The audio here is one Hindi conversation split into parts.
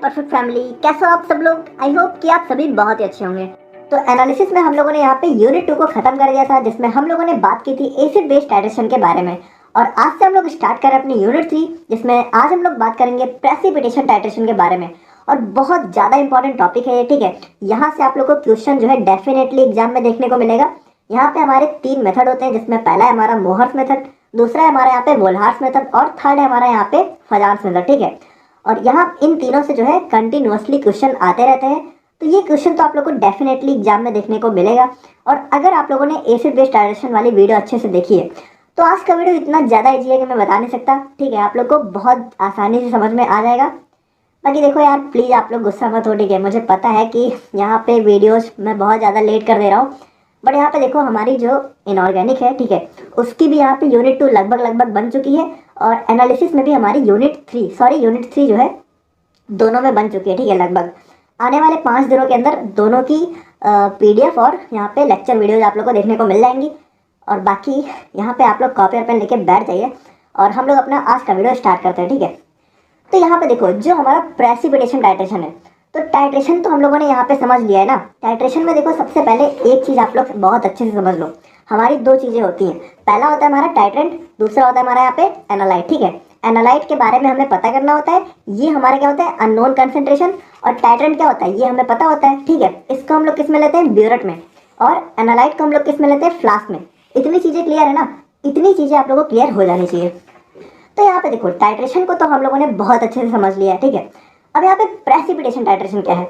परफेक्ट फैमिली, कैसे हो आप सब लोग। आई होप कि आप सभी बहुत ही अच्छे होंगे। तो एनालिसिस में हम लोगों ने यहाँ पे यूनिट 2 को खत्म कर दिया था, जिसमें हम लोगों ने बात की थी एसिड बेस टाइट्रेशन के बारे में। और आज से हम लोग स्टार्ट करें अपनी यूनिट 3, जिसमें आज हम लोग बात करेंगे प्रेसिपिटेशन टाइट्रेशन के बारे में। और बहुत ज़्यादा इंपॉर्टेंट टॉपिक है ये, ठीक है। यहाँ से आप लोग को क्वेश्चन जो है डेफिनेटली एग्जाम में देखने को मिलेगा। यहाँ पे हमारे 3 मेथड होते हैं, जिसमें पहला है हमारा मोहर्स मेथड, दूसरा है हमारे यहाँ पे वोल्हार्स मेथड और थर्ड है हमारा यहाँ पे फजार्स मेथड, ठीक है। और यहाँ इन तीनों से जो है कंटिन्यूअसली क्वेश्चन आते रहते हैं। तो ये क्वेश्चन तो आप लोग को डेफिनेटली एग्जाम में देखने को मिलेगा। और अगर आप लोगों ने एसिड बेस टाइट्रेशन वाली वीडियो अच्छे से देखी है तो आज का वीडियो इतना ज़्यादा ईजी है कि मैं बता नहीं सकता, ठीक है। आप लोग को बहुत आसानी से समझ में आ जाएगा। बाकी देखो यार, प्लीज़ आप लोग गुस्सा मत हो, ठीक है। मुझे पता है कि यहाँ पे वीडियोस मैं बहुत ज़्यादा लेट कर दे रहा हूँ, बट यहाँ पे देखो हमारी जो इनऑर्गेनिक है, ठीक है, उसकी भी यहाँ पे यूनिट 2 लगभग बन चुकी है। और एनालिसिस में भी हमारी यूनिट 3 जो है दोनों में बन चुकी है, ठीक है। लगभग आने वाले 5 दिनों के अंदर दोनों की PDF और यहाँ पे लेक्चर वीडियोज आप लोग को देखने को मिल जाएंगी। और बाकी यहाँ पे आप लोग कॉपी और पेन लेके बैठ जाइए और हम लोग अपना आज का वीडियो स्टार्ट करते हैं, ठीक है। तो यहाँ पे देखो, जो हमारा प्रेसिपिटेशन टाइट्रेशन है, तो टाइट्रेशन तो हम लोगों ने यहाँ पे समझ लिया है ना। टाइट्रेशन में देखो, सबसे पहले एक चीज़ आप लोग बहुत अच्छे से समझ लो। हमारी 2 चीज़ें होती हैं, पहला होता है हमारा टाइट्रेंट, दूसरा होता है हमारा यहाँ पे एनालाइट, ठीक है। एनालाइट के बारे में हमें पता करना होता है, ये हमारा क्या होता है अननोन कंसेंट्रेशन। और टाइट्रेंट क्या होता है ये हमें पता होता है, ठीक है। इसको हम लोग किस में लेते हैं, ब्यूरेट में। और एनालाइट को हम लोग किस में लेते हैं, फ्लास्क में। इतनी चीज़ें क्लियर है ना, इतनी चीज़ें आप लोगों को क्लियर हो जानी चाहिए। तो यहाँ पे देखो, टाइट्रेशन को तो हम लोगों ने बहुत अच्छे से समझ लिया है, ठीक है। अब यहाँ पे प्रेसिपिटेशन टाइट्रेशन क्या है,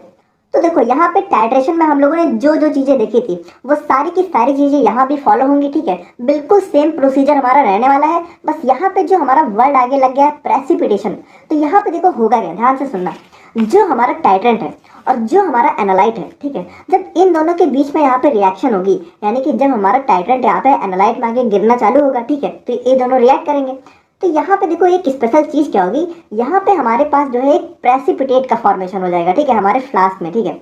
तो देखो यहाँ पे टाइट्रेशन में हम लोगों ने जो जो चीज़ें देखी थी वो सारी की सारी चीज़ें यहाँ भी फॉलो होंगी, ठीक है। बिल्कुल सेम प्रोसीजर हमारा रहने वाला है। बस यहाँ पे जो हमारा वर्ड आगे लग गया है प्रेसिपिटेशन, तो यहाँ पे देखो होगा क्या, ध्यान से सुनना। जो हमारा टाइट्रेंट है और जो हमारा एनालाइट है, ठीक है, जब इन दोनों के बीच में यहाँ पे रिएक्शन होगी, यानी कि जब हमारा टाइट्रेंट यहाँ पे एनालाइट में आगे गिरना चालू होगा, ठीक है, तो ये दोनों रिएक्ट करेंगे। तो यहाँ पे देखो एक स्पेशल चीज़ क्या होगी, यहाँ पे हमारे पास जो है एक प्रेसिपिटेट का फॉर्मेशन हो जाएगा, ठीक है, हमारे फ्लास्क में, ठीक है।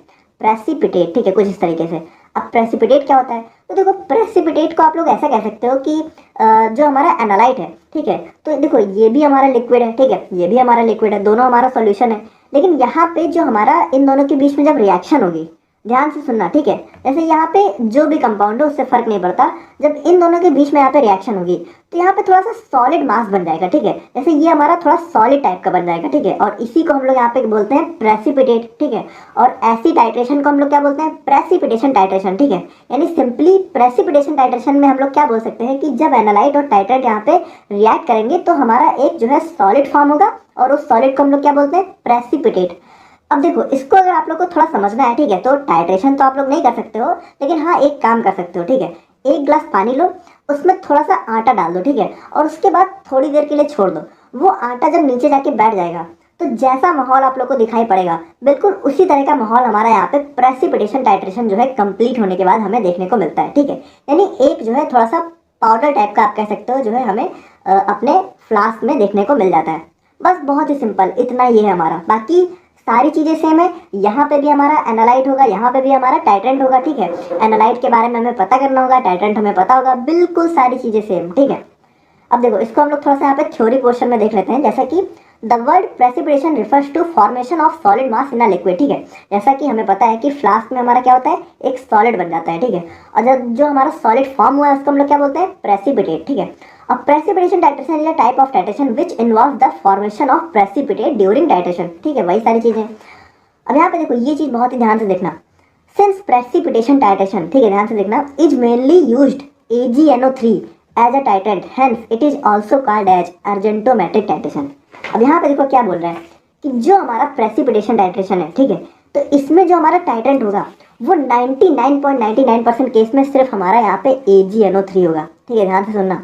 प्रेसिपिटेट, ठीक है, कुछ इस तरीके से। अब प्रेसिपिटेट क्या होता है, तो देखो प्रेसिपिटेट को आप लोग ऐसा कह सकते हो कि जो हमारा एनालाइट है, ठीक है, तो देखो ये भी हमारा लिक्विड है, ठीक है, ये भी हमारा लिक्विड है, दोनों हमारा सॉल्यूशन है। लेकिन यहाँ पे जो हमारा इन दोनों के बीच में जब रिएक्शन होगी, ध्यान से सुनना, ठीक है, जैसे यहाँ पे जो भी कंपाउंड है उससे फर्क नहीं पड़ता, जब इन दोनों के बीच में यहाँ पे रिएक्शन होगी तो यहाँ पे थोड़ा सा सॉलिड मास बन जाएगा, ठीक है। जैसे ये हमारा थोड़ा सॉलिड टाइप का बन जाएगा, ठीक है। और इसी को हम लोग यहाँ पे बोलते हैं प्रेसिपिटेट, ठीक है। और ऐसी टाइट्रेशन को हम लोग क्या बोलते हैं, प्रेसिपिटेशन टाइट्रेशन, ठीक है। यानी सिंपली प्रेसिपिटेशन टाइट्रेशन में हम लोग क्या बोल सकते हैं कि जब एनालाइट और टाइट्रेंट यहाँ पे रिएक्ट करेंगे तो हमारा एक जो है सॉलिड फॉर्म होगा और उस सॉलिड को हम लोग क्या बोलते हैं, प्रेसिपिटेट। अब देखो इसको अगर आप लोग को थोड़ा समझना है, ठीक है, तो टाइट्रेशन तो आप लोग नहीं कर सकते हो, लेकिन हाँ एक काम कर सकते हो, ठीक है। 1 गिलास पानी लो, उसमें थोड़ा सा आटा डाल दो, ठीक है, और उसके बाद थोड़ी देर के लिए छोड़ दो। वो आटा जब नीचे जाके बैठ जाएगा तो जैसा माहौल आप लोग को दिखाई पड़ेगा, बिल्कुल उसी तरह का माहौल हमारा यहाँ पे प्रेसिपिटेशन टाइट्रेशन जो है कंप्लीट होने के बाद हमें देखने को मिलता है, ठीक है। यानी एक जो है थोड़ा सा पाउडर टाइप का आप कह सकते हो जो है हमें अपने फ्लास्क में देखने को मिल जाता है। बस बहुत ही सिंपल, इतना ही है हमारा। बाकी सारी चीज़ें सेम है। यहाँ पे भी हमारा एनालाइट होगा, यहाँ पे भी हमारा टाइट्रेंट होगा, ठीक है। एनालाइट के बारे में हमें पता करना होगा, टाइट्रेंट हमें पता होगा, बिल्कुल सारी चीज़ें सेम, ठीक है। अब देखो इसको हम लोग थोड़ा सा यहाँ पे थ्योरी पोर्शन में देख लेते हैं। जैसा कि the word precipitation refers to formation of solid mass in a liquid, ठीक है। जैसा कि हमें पता है कि फ्लास्क में हमारा क्या होता है, एक सॉलिड बन जाता है, ठीक है। और जब जो हमारा सॉलिड फॉर्म हुआ है उसको हम लोग क्या बोलते हैं, प्रेसिपिटेट, ठीक है। अब precipitation titration is a type of titration which involve the formation of precipitate during titration, ठीक है, वही सारी चीज़ें। अब यहाँ पे देखो ये चीज़ बहुत ही ध्यान से देखना। सिंस प्रेसिपिटेशन टाइट्रेशन, ठीक है, ध्यान से देखना, is mainly used AgNO3 as a titrant, hence it is also called as argentometric titration. अब यहाँ पे देखो क्या बोल रहा है कि जो हमारा प्रेसिपिटेशन टाइट्रेशन है, ठीक है, तो इसमें जो हमारा टाइट्रेंट होगा वो 99.99% केस में सिर्फ हमारा यहाँ पे AgNO3 होगा, ठीक है, ध्यान से सुनना।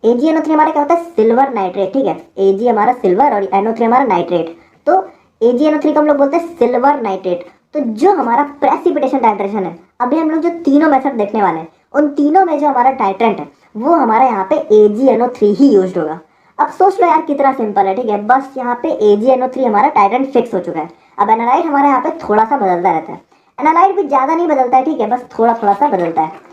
AgNO3 हमारा क्या होता है, सिल्वर नाइट्रेट, ठीक है। Ag हमारा सिल्वर और NO3 हमारा नाइट्रेट, तो AgNO3 को हम लोग बोलते हैं सिल्वर नाइट्रेट। तो जो हमारा प्रेसिपिटेशन टाइट्रेशन है, अभी हम लोग जो तीनों मेथड देखने वाले हैं उन तीनों में जो हमारा टाइट्रेंट है वो हमारा यहाँ पे AgNO3 ही यूज्ड होगा। अब सोच लो यार कितना सिंपल है, ठीक है। बस यहाँ पे AgNO3 हमारा टाइट्रेंट फिक्स हो चुका है। अब एनालाइट हमारा यहाँ पे थोड़ा सा बदलता रहता है। एनालाइट भी ज़्यादा नहीं बदलता है, ठीक है, बस थोड़ा थोड़ा सा बदलता है।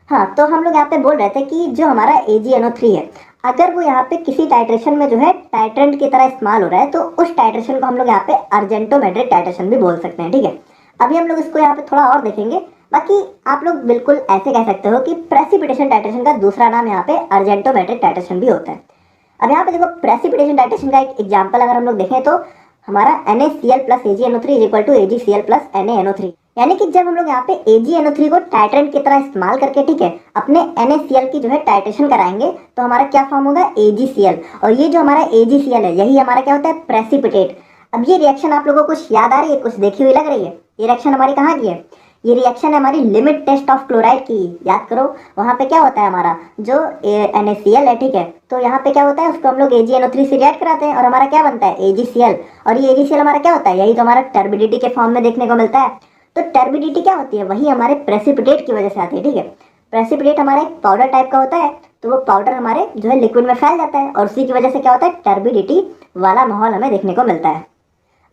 हाँ, तो हम लोग यहाँ पे बोल रहे थे कि जो हमारा AgNO3 है, अगर वो यहाँ पे किसी टाइट्रेशन में जो है टाइट्रेंट की तरह इस्तेमाल हो रहा है तो उस टाइट्रेशन को हम लोग यहाँ पे अर्जेंटोमेट्रिक टाइट्रेशन भी बोल सकते हैं, ठीक है। अभी हम लोग इसको यहाँ पे थोड़ा और देखेंगे। बाकी आप लोग बिल्कुल ऐसे कह सकते हो कि प्रेसिपिटेशन टाइट्रेशन का दूसरा नाम यहाँ पे अर्जेंटोमेट्रिक टाइट्रेशन भी होता है। अब यहाँ पे देखो प्रेसिपिटेशन टाइट्रेशन का एक एग्जाम्पल अगर हम लोग देखें तो हमारा NaCl plus AgNO3 is equal to AgCl plus NaNO3, यानी कि जब हम लोग यहाँ पे AgNO3 को टाइट्रेंट की तरह इस्तेमाल करके, ठीक है, अपने NaCl की जो है टाइट्रेशन कराएंगे तो हमारा क्या फॉर्म होगा, AgCl। और ये जो हमारा AgCl है यही हमारा क्या होता है, प्रेसिपिटेट। अब ये रिएक्शन आप लोगों को कुछ याद आ रही है, कुछ देखी हुई लग रही है? ये रिएक्शन हमारी कहाँ की है? ये रिएक्शन है हमारी लिमिट टेस्ट ऑफ क्लोराइड की। याद करो वहाँ पे क्या होता है, हमारा जो NaCl है, ठीक है, तो यहाँ पे क्या होता है, उसको हम लोग AgNO3 से रिएक्ट कराते हैं और हमारा क्या बनता है, AgCl। और ये AgCl हमारा क्या होता है, यही तो हमारा टर्बिडिटी के फॉर्म में देखने को मिलता है। तो टर्बिडिटी क्या होती है, वही हमारे प्रेसिपिटेट की वजह से आती है, ठीक है। प्रेसिपिटेट हमारा एक पाउडर टाइप का होता है, तो वो पाउडर हमारे जो है लिक्विड में फैल जाता है और उसी की वजह से क्या होता है, टर्बिडिटी वाला माहौल हमें देखने को मिलता है।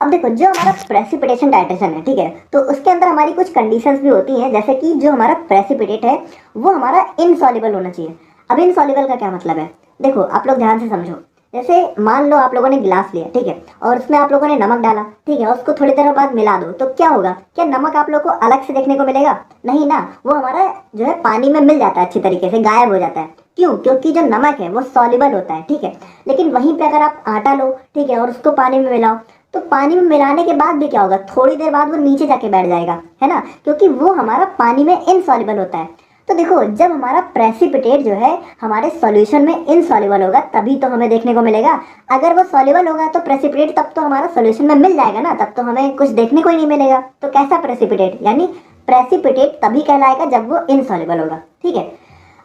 अब देखो जो हमारा प्रेसिपिटेशन टाइट्रेशन है, ठीक है, तो उसके अंदर हमारी कुछ कंडीशंस भी होती हैं, जैसे कि जो हमारा प्रेसिपिटेट है वो हमारा इनसॉल्युबल होना चाहिए। अब इनसॉल्युबल का क्या मतलब है, देखो आप लोग ध्यान से समझो। जैसे मान लो आप लोगों ने गिलास लिया, ठीक है, और उसमें आप लोगों ने नमक डाला, ठीक है, और उसको थोड़ी देर बाद मिला दो, तो क्या होगा, क्या नमक आप लोग को अलग से देखने को मिलेगा? नहीं ना, वो हमारा जो है पानी में मिल जाता है, अच्छी तरीके से गायब हो जाता है। क्यों? क्योंकि जो नमक है वो सॉल्युबल होता है, ठीक है। लेकिन वहीं पे अगर आप आटा लो, ठीक है, और उसको पानी में मिलाओ, तो पानी में मिलाने के बाद भी क्या होगा, थोड़ी देर बाद वो नीचे जाके बैठ जाएगा, है ना, क्योंकि वो हमारा पानी में इनसॉल्युबल होता है। तो देखो जब हमारा प्रेसिपिटेट जो है हमारे सॉल्यूशन में इनसॉल्युबल होगा तभी तो हमें देखने को मिलेगा। अगर वो सॉल्युबल होगा तो प्रेसिपिटेट तब तो हमारा सॉल्यूशन में मिल जाएगा ना, तब तो हमें कुछ देखने को ही नहीं मिलेगा। तो कैसा प्रेसिपिटेट, यानी प्रेसिपिटेट तभी कहलाएगा जब वो इनसॉल्युबल होगा, ठीक है।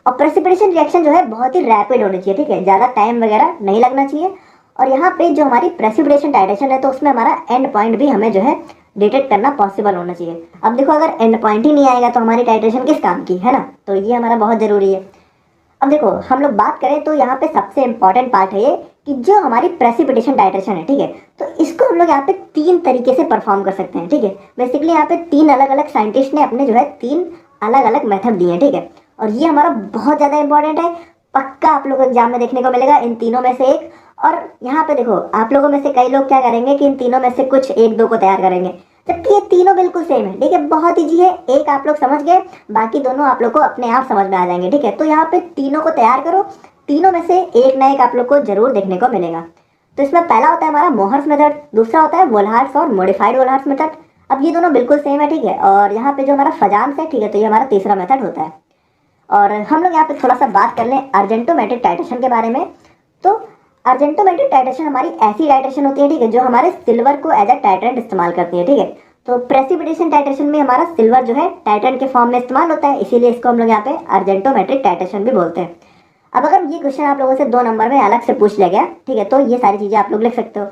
और प्रेसिपिटेशन रिएक्शन जो है बहुत ही रैपिड होनी चाहिए, ठीक है, ज़्यादा टाइम वगैरह नहीं लगना चाहिए। और यहाँ पे जो हमारी प्रेसिपिटेशन टाइट्रेशन है तो उसमें हमारा एंड पॉइंट भी हमें जो है डिटेक्ट करना पॉसिबल होना चाहिए। अब देखो अगर एंड पॉइंट ही नहीं आएगा तो हमारी टाइट्रेशन किस काम की, है ना, तो ये हमारा बहुत ज़रूरी है। अब देखो हम लोग बात करें तो यहाँ पे सबसे इंपॉर्टेंट पार्ट है ये कि जो हमारी प्रेसिपिटेशन टाइट्रेशन है, ठीक है, तो इसको हम लोग यहाँ पे 3 तरीके से परफॉर्म कर सकते हैं, ठीक है। बेसिकली यहाँ पे 3 अलग अलग साइंटिस्ट ने अपने जो है 3 अलग अलग मेथड दिए हैं, ठीक है। और ये हमारा बहुत ज़्यादा इंपॉर्टेंट है, पक्का आप लोगों को एग्जाम में देखने को मिलेगा इन तीनों में से एक। और यहाँ पे देखो आप लोगों में से कई लोग क्या करेंगे कि इन तीनों में से कुछ 1-2 को तैयार करेंगे, जबकि ये तीनों बिल्कुल सेम है, ठीक है, बहुत ईजी है। एक आप लोग समझ गए, बाकी दोनों आप लोग को अपने आप समझ में आ जाएंगे, ठीक है। तो यहाँ पे तीनों को तैयार करो, तीनों में से एक ना एक आप लोग को जरूर देखने को मिलेगा। तो इसमें पहला होता है हमारा मोहर्स मेथड, दूसरा होता है वोल्हार्ट्स और मॉडिफाइड वोल्हार्ट्स मेथड। अब ये दोनों बिल्कुल सेम है, ठीक है। और यहाँ पे जो हमारा फजान्स है, ठीक है, तो ये हमारा तीसरा मेथड होता है। और हम लोग यहाँ पे थोड़ा सा बात कर लें अर्जेंटोमेट्रिक टाइट्रेशन के बारे में। तो अर्जेंटोमेट्रिक टाइट्रेशन हमारी ऐसी टाइट्रेशन होती है, ठीक है, जो हमारे सिल्वर को एज अ टाइट्रेंट इस्तेमाल करती है, ठीक है। तो प्रेसिपिटेशन टाइट्रेशन में हमारा सिल्वर जो है टाइट्रेंट के फॉर्म में इस्तेमाल होता है, इसीलिए इसको हम लोग यहाँ पे अर्जेंटोमेट्रिक टाइट्रेशन भी बोलते हैं। अब अगर ये क्वेश्चन आप लोगों से 2 नंबर में अलग से पूछ लिया गया, ठीक है, तो ये सारी चीज़ें आप लोग लिख सकते हो।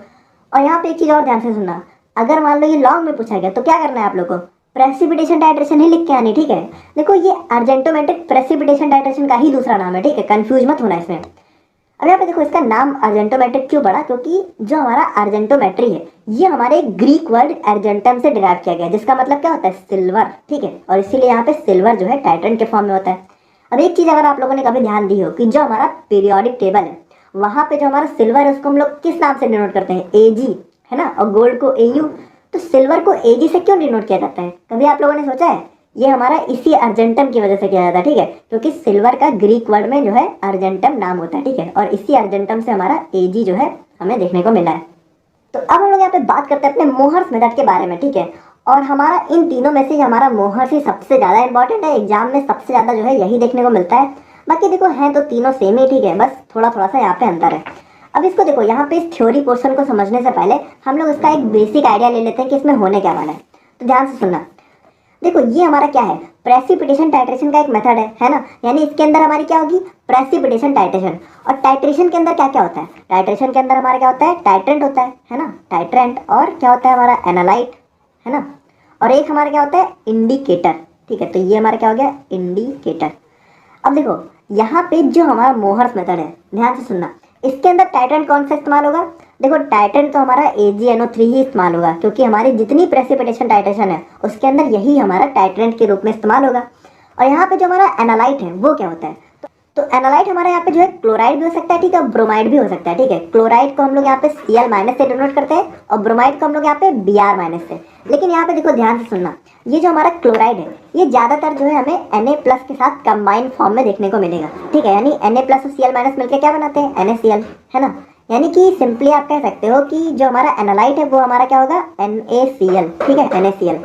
और यहाँ पे एक चीज़ और ध्यान से सुनना, अगर मान लो ये लॉन्ग में पूछा गया तो क्या करना है आप लोग को, प्रेसिपिटेशन टाइट्रेशन ही लिख के आनी, ठीक है। देखो ये अर्जेंटोमेट्रिक प्रेसिपिटेशन टाइट्रेशन का ही दूसरा नाम है, ठीक है, कंफ्यूज मत होना इसमें। अब यहाँ पे देखो इसका नाम अर्जेंटोमेट्रिक क्यों पड़ा, क्योंकि जो हमारा अर्जेंटोमेट्री है ये हमारे ग्रीक वर्ड अर्जेंटम से डिराइव किया गया है, जिसका मतलब क्या होता है, सिल्वर, ठीक है। और इसीलिए यहाँ पे सिल्वर जो है टाइट्रेंट के फॉर्म में होता है। अब एक चीज़ अगर आप लोगों ने कभी ध्यान दी हो कि जो हमारा पीरियोडिक टेबल है वहाँ पे जो हमारा सिल्वर है उसको हम लोग किस नाम से डिनोट करते हैं, Ag, है ना, और गोल्ड को Au। तो सिल्वर को Ag से क्यों डिनोट किया जाता है, कभी आप लोगों ने सोचा है? ये हमारा इसी अर्जेंटम की वजह से किया जाता है, ठीक है, क्योंकि सिल्वर का ग्रीक वर्ड में जो है अर्जेंटम नाम होता है, ठीक है, और इसी अर्जेंटम से हमारा Ag जो है हमें देखने को मिला है। तो अब हम लोग यहाँ पे बात करते हैं अपने मोहर्स मेथड के बारे में, ठीक है। और हमारा इन तीनों में से हमारा मोहर्स ही सबसे ज़्यादा इंपॉर्टेंट है, एग्जाम में सबसे ज़्यादा जो है यही देखने को मिलता है। बाकी देखो हैं तो तीनों सेम ही, ठीक है, बस थोड़ा थोड़ा सा यहाँ पे अंतर है। अब इसको देखो यहाँ पे इस थ्योरी पोर्शन को समझने से पहले हम लोग इसका एक बेसिक आइडिया ले लेते हैं कि इसमें होने क्या वाला है। तो ध्यान से सुनना, देखो ये हमारा क्या है, प्रेसिपिटेशन टाइट्रेशन का एक मेथड है ना, यानी इसके अंदर हमारी क्या होगी, प्रेसिपिटेशन टाइट्रेशन। और टाइट्रेशन के अंदर क्या क्या होता है, टाइट्रेशन के अंदर हमारा क्या होता है, टाइट्रेंट होता है ना, टाइट्रेंट, और क्या होता है हमारा एनालाइट, है ना, और एक हमारा क्या होता है, इंडिकेटर, ठीक है। तो ये हमारा क्या हो गया, इंडिकेटर। अब देखो यहाँ पे जो हमारा मोहर्स मेथड है, ध्यान से सुनना, इसके अंदर टाइट्रेंट कौन सा इस्तेमाल होगा, देखो टाइट्रेंट तो हमारा AgNO3 ही इस्तेमाल होगा, क्योंकि हमारी जितनी प्रेसिपिटेशन टाइट्रेशन है उसके अंदर यही हमारा टाइट्रेंट के रूप में इस्तेमाल होगा। और यहाँ पे जो हमारा एनालाइट है वो क्या होता है, तो एनालाइट हमारे यहाँ पे जो है क्लोराइड भी हो सकता है, ठीक है, ब्रोमाइड भी हो सकता है, ठीक है। क्लोराइड को हम लोग यहाँ पे Cl माइनस से डिनोट करते हैं और ब्रोमाइड को हम लोग यहाँ पे Br माइनस से। लेकिन यहाँ पे देखो ध्यान से सुनना, ये जो हमारा क्लोराइड है ये ज्यादातर जो है हमें Na प्लस के साथ कंबाइन फॉर्म में देखने को मिलेगा, ठीक है। यानी Na प्लस और Cl माइनस मिलकर क्या बनाते हैं, NaCl, है ना। यानी कि सिंपली आप कह सकते हो कि जो हमारा एनालाइट है वो हमारा क्या होगा, NaCl, ठीक है, NaCl।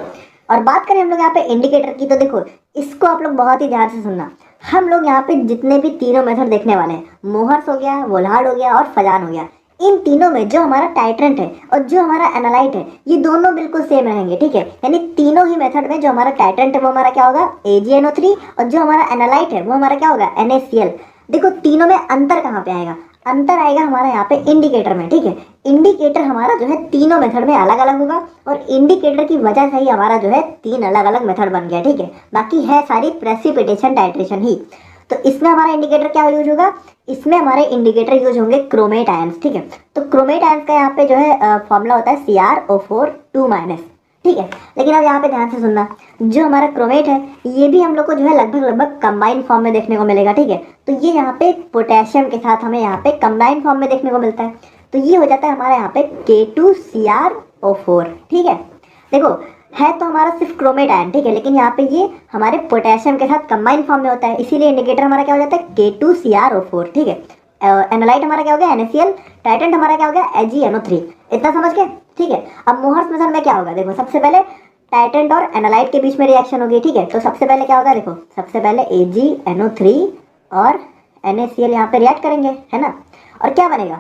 और बात करें हम लोग यहाँ पे इंडिकेटर की, तो देखो इसको आप लोग बहुत ही ध्यान से सुनना। हम लोग यहाँ पे जितने भी तीनों मेथड देखने वाले हैं, मोहर्स हो गया, वोल्हार्ड हो गया और फजान हो गया, इन तीनों में जो हमारा टाइट्रेंट है और जो हमारा एनालाइट है ये दोनों बिल्कुल सेम रहेंगे, ठीक है। यानी तीनों ही मेथड में जो हमारा टाइट्रेंट है वो हमारा क्या होगा, AgNO3, और जो हमारा एनालाइट है वो हमारा क्या होगा, NaCl। देखो तीनों में अंतर कहाँ पे आएगा, अंतर आएगा हमारा यहाँ पे इंडिकेटर में, ठीक है। इंडिकेटर हमारा जो है तीनों मेथड में अलग अलग होगा और इंडिकेटर की वजह से ही हमारा जो है 3 अलग अलग मेथड बन गया, ठीक है। बाकी है सारी प्रेसिपिटेशन टाइट्रेशन ही। तो इसमें हमारा इंडिकेटर क्या यूज होगा, इसमें हमारे इंडिकेटर यूज होंगे क्रोमेट आयंस, ठीक है। तो क्रोमेट आयंस का यहाँ पे जो है फॉर्मूला होता है CrO4 2-, ठीक है। लेकिन अब यहाँ पे ध्यान से सुनना, जो हमारा क्रोमेट है ये भी हम लोग को जो है लगभग कंबाइन फॉर्म में देखने को मिलेगा, ठीक है। तो ये यहाँ पे पोटेशियम के साथ हमें यहाँ पे कंबाइन फॉर्म में देखने को मिलता है। तो ये हो जाता है हमारा यहाँ पे K2CrO4, ठीक है। देखो है तो हमारा सिर्फ क्रोमेट आयन, ठीक है, लेकिन यहाँ पे ये हमारे पोटेशियम के साथ कंबाइन फॉर्म में होता है, इसीलिए इंडिकेटर हमारा क्या हो जाता है, K2CrO4, ठीक है। एनालाइट हमारा क्या हो गया, NaCl, टाइटेंट हमारा क्या हो गया, AgNO3। इतना समझ गए, ठीक है। अब मोहर्स मेथड में क्या होगा, देखो सबसे पहले टाइटेंट और एनालाइट के बीच में रिएक्शन होगी, ठीक है। तो सबसे पहले क्या होगा, देखो सबसे पहले AgNO3 और NaCl यहाँ पे रिएक्ट करेंगे, है ना। और क्या बनेगा,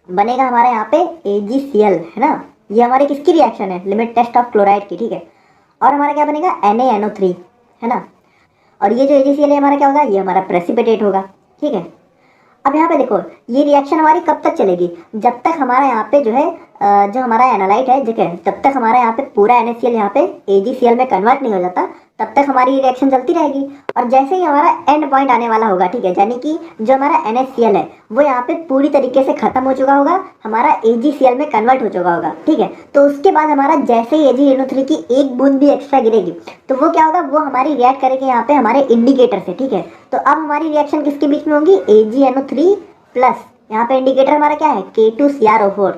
बनेगा हमारे यहाँ पे AgCl, है ना। ये हमारी किसकी रिएक्शन है, लिमिट टेस्ट ऑफ क्लोराइड की, ठीक है। और हमारा क्या बनेगा, NaNO3, है ना। और ये जो AgCl है हमारा क्या होगा, ये हमारा प्रेसिपिटेट होगा, ठीक है। अब यहाँ पे देखो ये रिएक्शन हमारी कब तक चलेगी, जब तक हमारा यहाँ पे जो है जो हमारा एनालाइट है, ठीक है, तब तक हमारा यहाँ पे पूरा NaCl यहाँ पे AgCl में कन्वर्ट नहीं हो जाता, तब तक हमारी रिएक्शन चलती रहेगी। और जैसे ही हमारा एंड पॉइंट आने वाला होगा, ठीक है, यानी कि जो हमारा NaCl है वो यहाँ पे पूरी तरीके से खत्म हो चुका होगा, हमारा AgCl में कन्वर्ट हो चुका होगा, ठीक है। तो उसके बाद हमारा जैसे ही AgNO3 की एक बूंद भी एक्स्ट्रा गिरेगी तो वो क्या होगा, वो हमारी रिएक्ट करेगी यहाँ पे हमारे इंडिकेटर से, ठीक है। तो अब हमारी रिएक्शन किसके बीच में होगी, AgNO3 प्लस यहाँ पे इंडिकेटर हमारा क्या है, K2CrO4।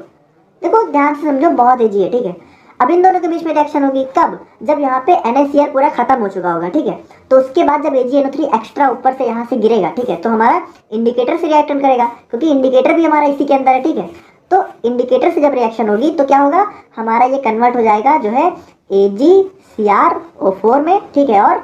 देखो ध्यान से समझो, बहुत इजी है, ठीक है। अब इन दोनों के बीच में रिएक्शन होगी कब, जब यहाँ पे NaCl पूरा खत्म हो चुका होगा, ठीक है। तो उसके बाद जब AgNO3 एक्स्ट्रा ऊपर से यहाँ से गिरेगा, ठीक है, तो हमारा इंडिकेटर से रिएक्शन करेगा, क्योंकि इंडिकेटर भी हमारा इसी के अंदर है, ठीक है। तो इंडिकेटर से जब रिएक्शन होगी तो क्या होगा, हमारा ये कन्वर्ट हो जाएगा जो है AgCrO4 में, ठीक है, और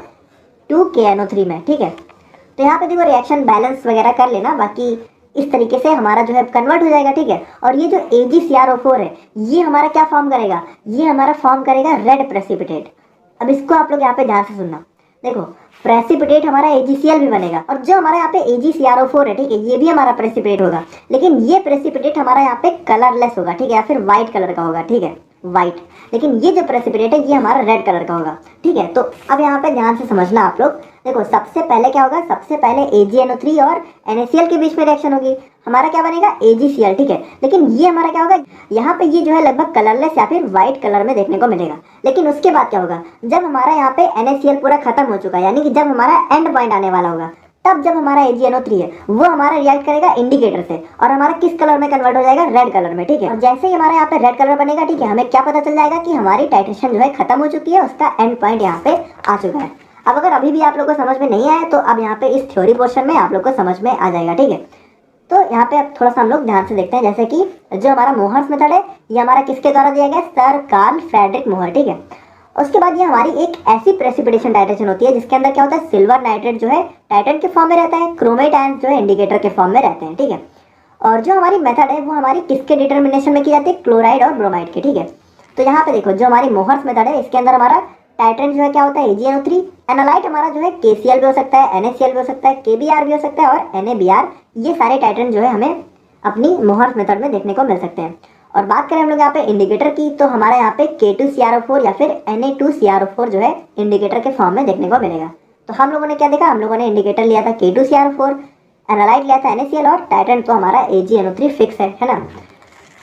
2KNO3 में, ठीक है। तो यहाँ पे देखो रिएक्शन बैलेंस वगैरह कर लेना, बाकी इस तरीके से हमारा जो है कन्वर्ट हो जाएगा, ठीक है। और ये जो AgCrO4 है ये हमारा क्या फॉर्म करेगा, ये हमारा फॉर्म करेगा रेड प्रेसिपिटेट। अब इसको आप लोग यहाँ पे ध्यान से सुनना, देखो प्रेसिपिटेट हमारा AgCl भी बनेगा और जो हमारा यहाँ पे AgCrO4 है, ठीक है, ये भी हमारा प्रेसिपिटेट होगा, लेकिन ये प्रेसिपिटेट हमारा यहाँ पे कलरलेस होगा, ठीक है, या फिर व्हाइट कलर का होगा, ठीक है, व्हाइट। लेकिन ये जो प्रेसिपिटेट है ये हमारा रेड कलर का होगा, ठीक है। तो अब यहाँ पे ध्यान से समझना आप लोग, देखो सबसे पहले क्या होगा, सबसे पहले AgNO3 और NaCl के बीच में रिएक्शन होगी, हमारा क्या बनेगा, AgCl, ठीक है। लेकिन ये हमारा क्या होगा, यहाँ पे ये जो है लगभग कलरलेस या फिर व्हाइट कलर में देखने को मिलेगा। लेकिन उसके बाद क्या होगा, जब हमारा यहाँ पे NaCl पूरा खत्म हो चुका है, यानी कि जब हमारा एंड पॉइंट आने वाला होगा, तब जब हमारा AgNO3 है वो हमारा रिएक्ट करेगा इंडिकेटर से और हमारा किस कलर में कन्वर्ट हो जाएगा, रेड कलर में, ठीक है। और जैसे ही हमारा यहाँ पे रेड कलर बनेगा, ठीक है, हमें क्या पता चल जाएगा कि हमारी टाइट्रेशन जो है खत्म हो चुकी है, उसका एंड पॉइंट यहाँ पे आ चुका है। अब अगर अभी भी आप लोग को समझ में नहीं आया तो अब यहाँ पे इस थ्योरी पोर्शन में आप लोग को समझ में आ जाएगा, ठीक है। तो यहाँ पे अब थोड़ा सा हम लोग ध्यान से देखते हैं, जैसे कि जो हमारा मोहर्स मेथड है ये हमारा किसके द्वारा दिया गया, सर कार्ल फ्रेडरिक मोहर, ठीक है। उसके बाद ये हमारी एक ऐसी प्रेसिपिटेशन टाइट्रेशन होती है जिसके अंदर क्या होता है, सिल्वर नाइट्रेट जो है टाइटेंट के फॉर्म में रहता है, क्रोमेट आयंस जो है इंडिकेटर के फॉर्म में रहते हैं, ठीक है। और जो हमारी मेथड है वो हमारी किसके डिटर्मिनेशन में की जाती है, क्लोराइड और ब्रोमाइड के, ठीक है। तो यहाँ पे देखो जो हमारी मोहर्स मेथड है इसके अंदर हमारा टाइटेंट जो है क्या होता है, AgNO3, एनालाइट हमारा जो है KCl भी हो सकता है, NaCl भी हो सकता है, KBr भी हो सकता है और NaBr, ये सारे टाइटेंट जो है हमें अपनी मोहर्स मेथड में देखने को मिल सकते हैं। और बात करें हम लोग यहाँ पे इंडिकेटर की, तो हमारे यहाँ पे K2CrO4 या फिर Na2CrO4 जो है इंडिकेटर के फॉर्म में देखने को मिलेगा। तो हम लोगों ने क्या देखा, हम लोगों ने इंडिकेटर लिया था K2CrO4, एनालाइट लिया था NaCl और टाइटेंट तो हमारा AgNO3 फिक्स है ना।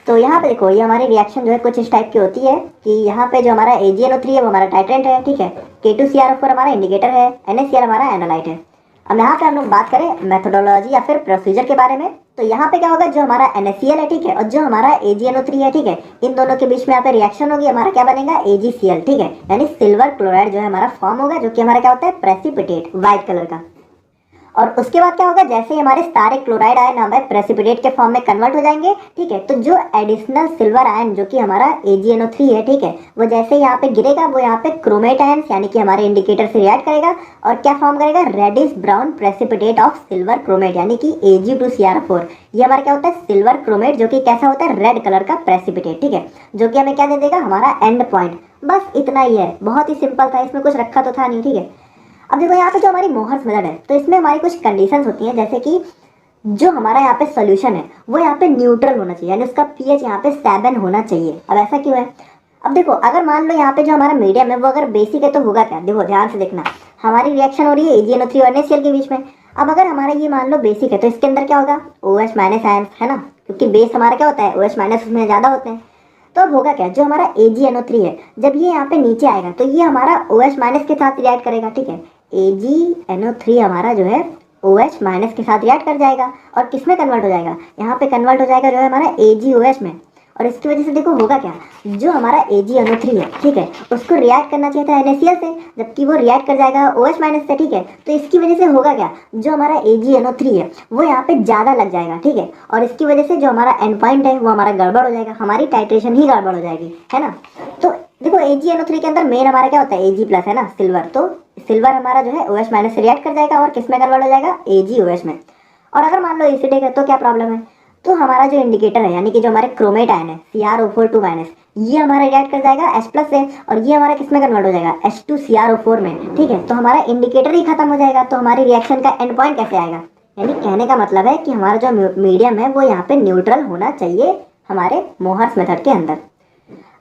तो यहाँ पे देखो ये हमारी रिएक्शन जो है कुछ इस टाइप की होती है कि यहाँ पे जो हमारा AgNO3 है वो हमारा टाइटेंट है, ठीक है, K2CrO4 हमारा इंडिकेटर है, NaCl हमारा एनालाइट है। अब यहाँ पे हम लोग बात करें मेथोडोलॉजी या फिर प्रोसीजर के बारे में, तो यहाँ पे क्या होगा, जो हमारा NaCl है, ठीक है, और जो हमारा AgNO3 है, ठीक है, इन दोनों के बीच में यहाँ पे रिएक्शन होगी, हमारा क्या बनेगा, AgCl, ठीक है, यानी सिल्वर क्लोराइड जो है हमारा फॉर्म होगा, जो कि हमारा क्या होता है, प्रेसिपिटेट, व्हाइट कलर का। और उसके बाद क्या होगा, जैसे ही हमारे सारे क्लोराइड आयन हमारे प्रेसिपिटेट के फॉर्म में कन्वर्ट हो जाएंगे, ठीक है, तो जो एडिशनल सिल्वर आयन जो कि हमारा AgNO3 है, ठीक है, वो जैसे यहाँ पे गिरेगा, वो यहाँ पे क्रोमेट आयन यानी कि हमारे इंडिकेटर से रिएक्ट करेगा और क्या फॉर्म करेगा, reddish brown precipitate of silver chromate यानी कि Ag2Cr4। ये हमारा क्या होता है, सिल्वर क्रोमेट, जो कि कैसा होता है, रेड कलर का प्रेसिपिटेट, ठीक है, जो कि हमें क्या दे देगा, हमारा एंड पॉइंट। बस इतना ही है, बहुत ही सिंपल था, इसमें कुछ रखा तो था नहीं, ठीक है। अब देखो यहाँ पे जो हमारी मोहर्स मेथड है, तो इसमें हमारी कुछ कंडीशंस होती हैं, जैसे कि जो हमारा यहाँ पे सॉल्यूशन है वो यहाँ पे न्यूट्रल होना चाहिए, यानी उसका पीएच यहाँ पे 7 होना चाहिए। अब ऐसा क्यों है, अब देखो, अगर मान लो यहाँ पे जो हमारा मीडियम है वो अगर बेसिक है तो होगा क्या, देखो ध्यान से देखना, हमारी रिएक्शन हो रही है AgNO3 और NaCl के बीच में। अब अगर हमारा ये मान लो बेसिक है तो इसके अंदर क्या होगा, OH माइनस आयन, है ना, क्योंकि बेस हमारा क्या होता है, OH माइनस उसमें ज़्यादा होते हैं। तो अब होगा क्या, जो हमारा AgNO3 है, जब ये यहाँ पे नीचे आएगा तो ये हमारा OH माइनस के साथ रिएक्ट करेगा, ठीक है, AgNO3 हमारा जो है OH माइनस के साथ रिएक्ट कर जाएगा और किस में कन्वर्ट हो जाएगा, यहाँ पे कन्वर्ट हो जाएगा जो है हमारा AgOH में। और इसकी वजह से देखो होगा क्या, जो हमारा AgNO3 है, ठीक है, उसको रिएक्ट करना चाहिए था NaCl से, जबकि वो रिएक्ट कर जाएगा OH माइनस से, ठीक है। तो इसकी वजह से होगा क्या, जो हमारा AgNO3 है वो यहाँ पे ज़्यादा लग जाएगा, ठीक है, और इसकी वजह से जो हमारा एंड पॉइंट है वो हमारा गड़बड़ हो जाएगा, हमारी टाइट्रेशन ही गड़बड़ हो जाएगी, है ना। तो देखो AgNO3 के अंदर मेन हमारा क्या होता है, Ag+ है ना, सिल्वर, तो सिल्वर हमारा जो है OH माइनस से रिएक्ट कर जाएगा और किस में कन्वर्ट हो जाएगा, AgOH में। और अगर मान लो एसिडिक है तो क्या प्रॉब्लम है, तो हमारा जो इंडिकेटर है यानी कि जो हमारे क्रोमेट आयन है CrO4 ये हमारा रिएक्ट कर जाएगा H+ से और ये हमारा किस में कन्वर्ट हो जाएगा, H2CrO4 में, ठीक है। तो हमारा इंडिकेटर ही खत्म हो जाएगा, तो हमारी रिएक्शन का एंड पॉइंट कैसे आएगा, यानी कहने का मतलब है कि हमारा जो मीडियम है वो यहाँ पे न्यूट्रल होना चाहिए हमारे मोहर्स मेथड के अंदर।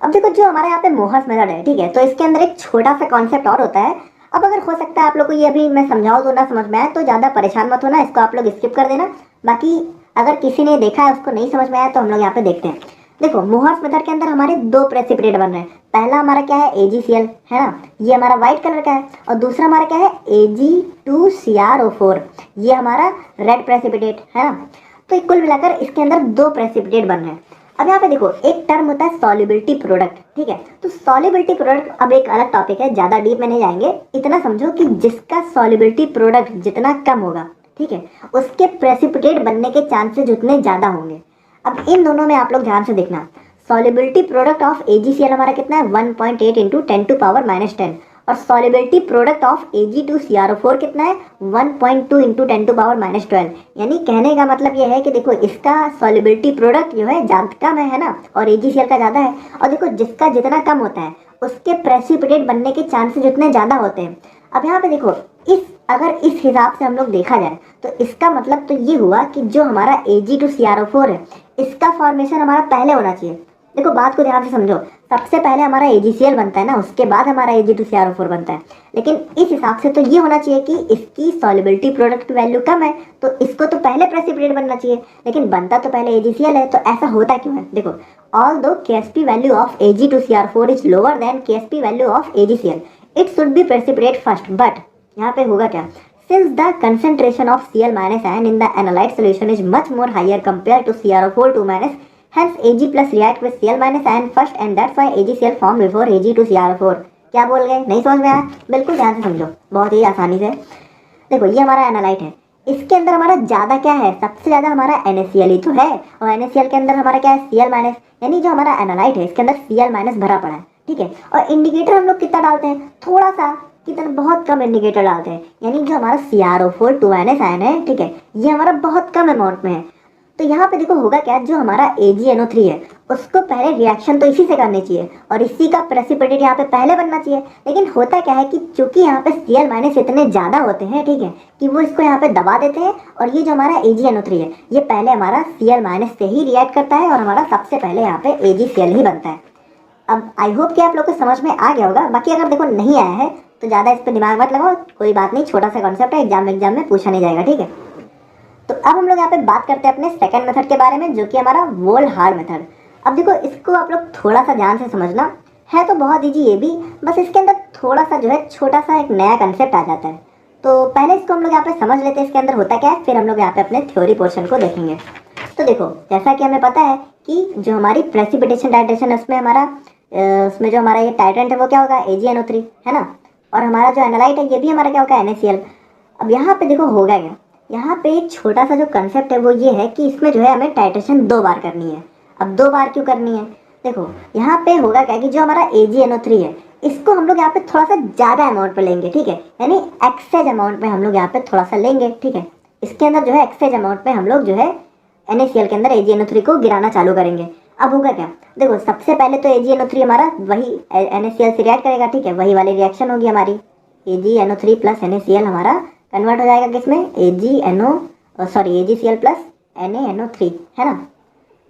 अब देखो, जो हमारे यहाँ पे मोहर्स मेथड है, ठीक है, तो इसके अंदर एक छोटा सा कॉन्सेप्ट और होता है। अब अगर हो सकता है आप लोग को ये अभी मैं समझाऊँ तो ना समझ में आए, तो ज़्यादा परेशान मत होना, इसको आप लोग स्किप कर देना। बाकी अगर किसी ने देखा है उसको नहीं समझ में आया तो हम लोग यहाँ पे देखते हैं। देखो, मोहर्स मेथड के अंदर हमारे दो प्रेसिपिटेट बन रहे हैं। पहला हमारा क्या है, AgCl, है ना, ये हमारा व्हाइट कलर का है, और दूसरा हमारा क्या है, Ag2CrO4, ये हमारा रेड प्रेसिपिटेट, है ना। तो कुल मिलाकर इसके अंदर दो प्रेसिपिटेट बन रहे हैं। अब यहाँ पे देखो, एक टर्म होता है सॉल्युबिलिटी प्रोडक्ट, ठीक है। तो सॉल्युबिलिटी प्रोडक्ट अब एक अलग टॉपिक है, ज़्यादा डीप में नहीं जाएंगे। इतना समझो कि जिसका सॉल्युबिलिटी प्रोडक्ट जितना कम होगा, ठीक है, उसके प्रेसिपिटेट बनने के चांसेस उतने ज़्यादा होंगे। अब इन दोनों में आप लोग ध्यान से देखना, सॉल्युबिलिटी प्रोडक्ट ऑफ AgCl हमारा कितना है, 1.8 × 10⁻⁻10, और सॉल्युबिलिटी प्रोडक्ट ऑफ Ag2CrO4 कितना है, 1.2 × 10⁻12। यानी कहने का मतलब ये है कि देखो, इसका सॉल्युबिलिटी प्रोडक्ट जो है ज़्यादा कम है ना, और AgCl का ज़्यादा है। और देखो, जिसका जितना कम होता है उसके प्रेसिपिटेट बनने के चांसेस उतने ज़्यादा होते हैं। अब यहाँ पे देखो, अगर इस हिसाब से हम लोग देखा जाए तो इसका मतलब तो ये हुआ कि जो हमारा Ag2CrO4 है, इसका फॉर्मेशन हमारा पहले होना चाहिए। देखो, बात को ध्यान से समझो, सबसे पहले हमारा AgCl बनता है ना, उसके बाद हमारा Ag2CrO4 बनता है। लेकिन इस हिसाब से तो ये होना चाहिए कि इसकी सॉल्युबिलिटी प्रोडक्ट की वैल्यू कम है, तो इसको तो पहले प्रेसिपिटेट बनना चाहिए, लेकिन बनता तो पहले AgCl है। तो ऐसा होता क्यों है, देखो, although KSP value of Ag2CrO4 is lower than KSP value of AgCl, it should be precipitate first. But यहाँ पे होगा क्या, since the concentration of Cl- ion in the analyte solution is much more higher compared to CrO4 hence Ag+ react with Cl- ion first and that's why AgCl formed before Ag2CrO4। क्या बोल गए, नहीं समझ में आया? बिल्कुल ध्यान से समझो, बहुत ही आसानी से। देखो, ये हमारा एनालाइट है, इसके अंदर हमारा ज़्यादा क्या है, सबसे ज़्यादा हमारा NaCl ही तो है, और NaCl के अंदर हमारा क्या है, Cl-, यानी जो हमारा एनालाइट है इसके अंदर Cl- भरा पड़ा है, ठीक है। और इंडिकेटर हम लोग कितना डालते हैं, थोड़ा सा, कितना, बहुत कम इंडिकेटर डालते हैं, यानी जो हमारा CrO4 आयन है, ठीक है, ये हमारा बहुत कम अमाउंट में है। तो यहाँ पे देखो होगा क्या, जो हमारा AgNO3 है उसको पहले रिएक्शन तो इसी से करनी चाहिए और इसी का प्रेसिपिटेट यहाँ पे पहले बनना चाहिए। लेकिन होता क्या है कि चूंकि यहाँ पे Cl- इतने ज़्यादा होते हैं, ठीक है, कि वो इसको यहाँ पे दबा देते हैं, और ये जो हमारा AgNO3 है ये पहले हमारा Cl- से ही रिएक्ट करता है और हमारा सबसे पहले यहाँ पे AgCl ही बनता है। अब आई होप कि आप लोग को समझ में आ गया होगा। बाकी अगर देखो नहीं आया है तो ज़्यादा इस पर दिमाग मत लगाओ, कोई बात नहीं, छोटा सा कॉन्सेप्ट है, एग्जाम में पूछा नहीं जाएगा, ठीक है। तो अब हम लोग यहाँ पे बात करते हैं अपने सेकंड मेथड के बारे में, जो कि हमारा वोल्ट-हार्ड मेथड। अब देखो, इसको आप लोग थोड़ा सा ध्यान से समझना, है तो बहुत ईजी ये भी, बस इसके अंदर थोड़ा सा जो है छोटा सा एक नया कंसेप्ट आ जाता है। तो पहले इसको हम लोग यहाँ पे समझ लेते हैं इसके अंदर होता क्या है, फिर हम लोग यहाँ पे अपने थ्योरी पोर्शन को देखेंगे। तो देखो, जैसा कि हमें पता है कि जो हमारी प्रेसिपिटेशन टाइट्रेशन है उसमें हमारा उसमें जो हमारा ये टाइट्रेंट है वो क्या होगा, AgNO3 है ना, और हमारा जो एनालाइट है ये भी हमारा क्या होगा, NaCl। अब यहाँ पे देखो होगा क्या, यहाँ पे एक छोटा सा जो कंसेप्ट है वो ये है कि इसमें जो है हमें टाइट्रेशन 2 बार करनी है। अब 2 बार क्यों करनी है, देखो यहाँ पे होगा क्या कि जो हमारा AgNO3 है इसको हम लोग यहाँ पे थोड़ा सा ज़्यादा अमाउंट पे लेंगे, ठीक है, यानी एक्सेज अमाउंट में हम लोग यहाँ पे थोड़ा सा लेंगे, ठीक है। इसके अंदर जो है एक्सेज अमाउंट में हम लोग जो है NaCl के अंदर AgNO3 को गिराना चालू करेंगे। अब होगा क्या, देखो सबसे पहले तो AgNO3 हमारा वही NaCl से रिएक्ट करेगा, ठीक है, वही वाली रिएक्शन होगी हमारी, AgNO3 प्लस NaCl हमारा कन्वर्ट हो जाएगा किसमें, AgCl प्लस NaNO3, है ना।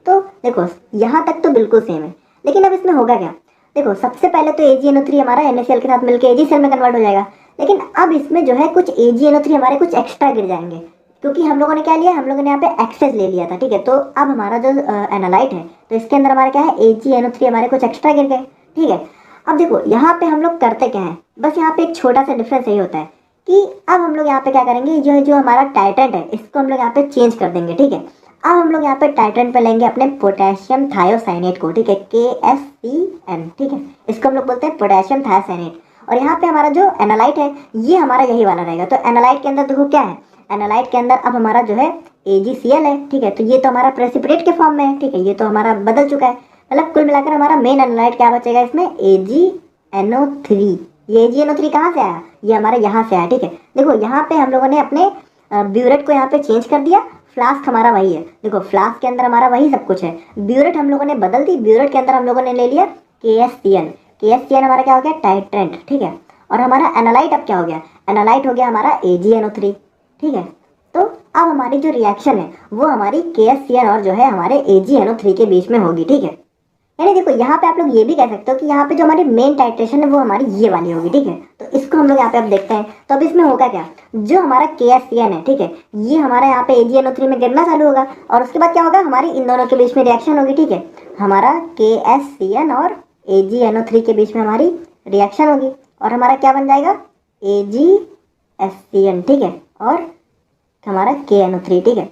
तो देखो यहाँ तक तो बिल्कुल सेम है, लेकिन अब इसमें होगा क्या, देखो सबसे पहले तो AgNO3 हमारा NaCl के साथ मिलकर AgCl में कन्वर्ट हो जाएगा, लेकिन अब इसमें जो है कुछ AgNO3 हमारे कुछ एक्स्ट्रा गिर जाएंगे, क्योंकि हम लोगों ने क्या लिया, हम लोगों ने यहाँ पे एक्सेस ले लिया था, ठीक है। तो अब हमारा जो एनालाइट है तो इसके अंदर हमारा क्या है, AgNO3 हमारे कुछ एक्स्ट्रा गिर गए, ठीक है। अब देखो यहाँ पे हम लोग करते क्या है, बस यहाँ पे एक छोटा सा डिफरेंस यही होता है कि अब हम लोग यहाँ पे क्या करेंगे, जो हमारा टाइट्रेंट है इसको हम लोग यहाँ पे चेंज कर देंगे, ठीक है। अब हम लोग यहाँ पे टाइट्रेंट पे लेंगे अपने पोटेशियम थायोसाइनेट को, ठीक है, KSCN, ठीक है, इसको हम लोग बोलते हैं पोटेशियम थायोसाइनेट। और यहाँ पे हमारा जो एनालाइट है ये हमारा यही वाला रहेगा। तो एनालाइट के अंदर देखो क्या है, एनालाइट के अंदर अब हमारा जो है AgCl है, ठीक है, तो ये तो हमारा प्रेसिपिटेट के फॉर्म में है, ठीक है, ये तो हमारा बदल चुका है, मतलब कुल मिलाकर हमारा मेन एनालाइट क्या बचेगा इसमें, AgNO3। ये AgNO3 कहाँ से आया, ये हमारा यहाँ से आया, ठीक है। देखो यहाँ पे हम लोगों ने अपने ब्यूरेट को यहाँ पे चेंज कर दिया, फ्लास्क हमारा वही है, देखो फ्लास्क के अंदर हमारा वही सब कुछ है, ब्यूरेट हम लोगों ने बदल दी, ब्यूरेट के अंदर हम लोगों ने ले लिया KSCN हमारा क्या हो गया, टाइट्रेंट, ठीक है। और हमारा एनालाइट अब क्या हो गया, एनालाइट हो गया हमारा AgNO3, ठीक है। तो अब हमारी जो रिएक्शन है वो हमारी KSCN और जो है हमारे AgNO3 के बीच में होगी, ठीक है। यानी देखो यहाँ पे आप लोग ये भी कह सकते हो कि यहाँ पे जो हमारी मेन टाइट्रेशन है वो हमारी ये वाली होगी, ठीक है। तो इसको हम लोग यहाँ पे अब देखते हैं। तो अब इसमें होगा क्या, जो हमारा KSCN है, ठीक है, ये हमारा यहाँ पे AgNO3 में गिरना चालू होगा, और उसके बाद क्या होगा, हमारी इन दोनों के बीच में रिएक्शन होगी, ठीक है। हमारा KSCN और AgNO3 के बीच में हमारी रिएक्शन होगी, और हमारा क्या बन जाएगा, AgSCN, ठीक है, और हमारा KNO3, ठीक है।